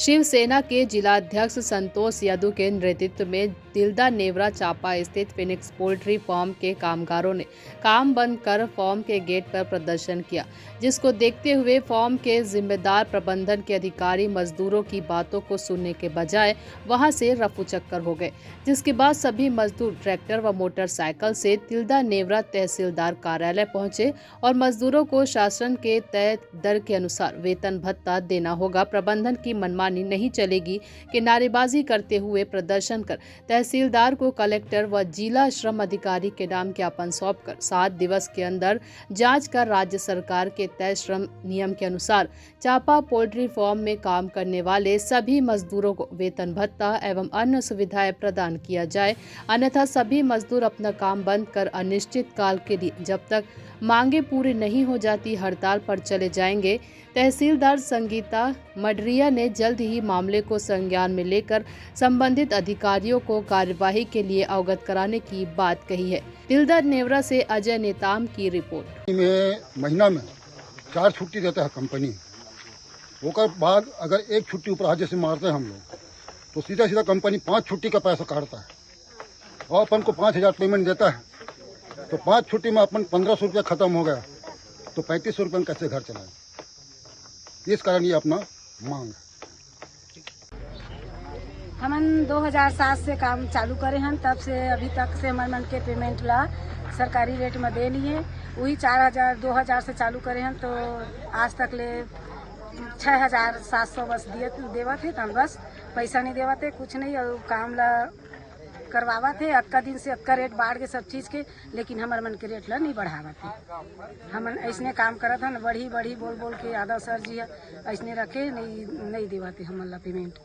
शिवसेना के जिलाध्यक्ष संतोष यादव के नेतृत्व में तिल्दा नेवरा चापा स्थित फिनिक्स पोल्ट्री फार्म के कामगारों ने काम बंद कर फार्म के गेट पर प्रदर्शन किया, जिसको देखते हुए फार्म के जिम्मेदार प्रबंधन के अधिकारी मजदूरों की बातों को सुनने के बजाय वहां से रफू चक्कर हो गए, जिसके बाद सभी मजदूर ट्रैक्टर व मोटरसाइकिल से तिल्दा नेवरा तहसीलदार कार्यालय पहुंचे और मजदूरों को शासन के तय दर के अनुसार वेतन भत्ता देना होगा, प्रबंधन की मनमानी नहीं चलेगी कि नारेबाजी करते हुए प्रदर्शन कर तहसीलदार को कलेक्टर व जिला श्रम अधिकारी के नाम ज्ञापन सौंपकर 7 दिवस के अंदर जांच कर राज्य सरकार के तय श्रम नियम के अनुसार चापा पोल्ट्री फार्म में काम करने वाले सभी मजदूरों को वेतन भत्ता एवं अन्य सुविधाएं प्रदान किया जाए, अन्यथा सभी मजदूर अपना काम बंद कर अनिश्चित काल के लिए जब तक मांगे पूरी नहीं हो जाती हड़ताल पर चले जाएंगे। तहसीलदार संगीता मडरिया ने जल्द ही मामले को संज्ञान में लेकर संबंधित अधिकारियों को कार्यवाही के लिए अवगत कराने की बात कही है। तिल्दा नेवरा से अजय नेताम की रिपोर्ट। महीना में 4 छुट्टी देता है कंपनी, होकर बाद अगर एक छुट्टी ऊपर हाथ से मारते हैं हम लोग तो सीधा सीधा कंपनी 5 छुट्टी का पैसा काटता है और अपन को 5000 पेमेंट देता है। तो 5 छुट्टी में अपन 1500 रुपया खत्म हो गया तो 3500 रुपये में कैसे घर चलाए। इस कारण ये अपना मांग है। हमन 2007 से काम चालू करे हैं, तब से अभी तक से हमारे मन के पेमेंट ला सरकारी रेट में दे लिए। वही 2000 से चालू करे हैं तो आज तक ले 6700 बस देवा थे। तो हम बस पैसा नहीं देवा थे, कुछ नहीं, और काम ला करवावा थे। अक्का दिन से अक्का रेट बढ़ गए सब चीज के, लेकिन हमारे मन के रेट ला नहीं बढ़ावा थे। हम ऐसने काम करत हन, बढ़ी बढ़ी बोल बोल के यादव सर जी ऐसने रखे नहीं देवा थे हमन ला पेमेंट।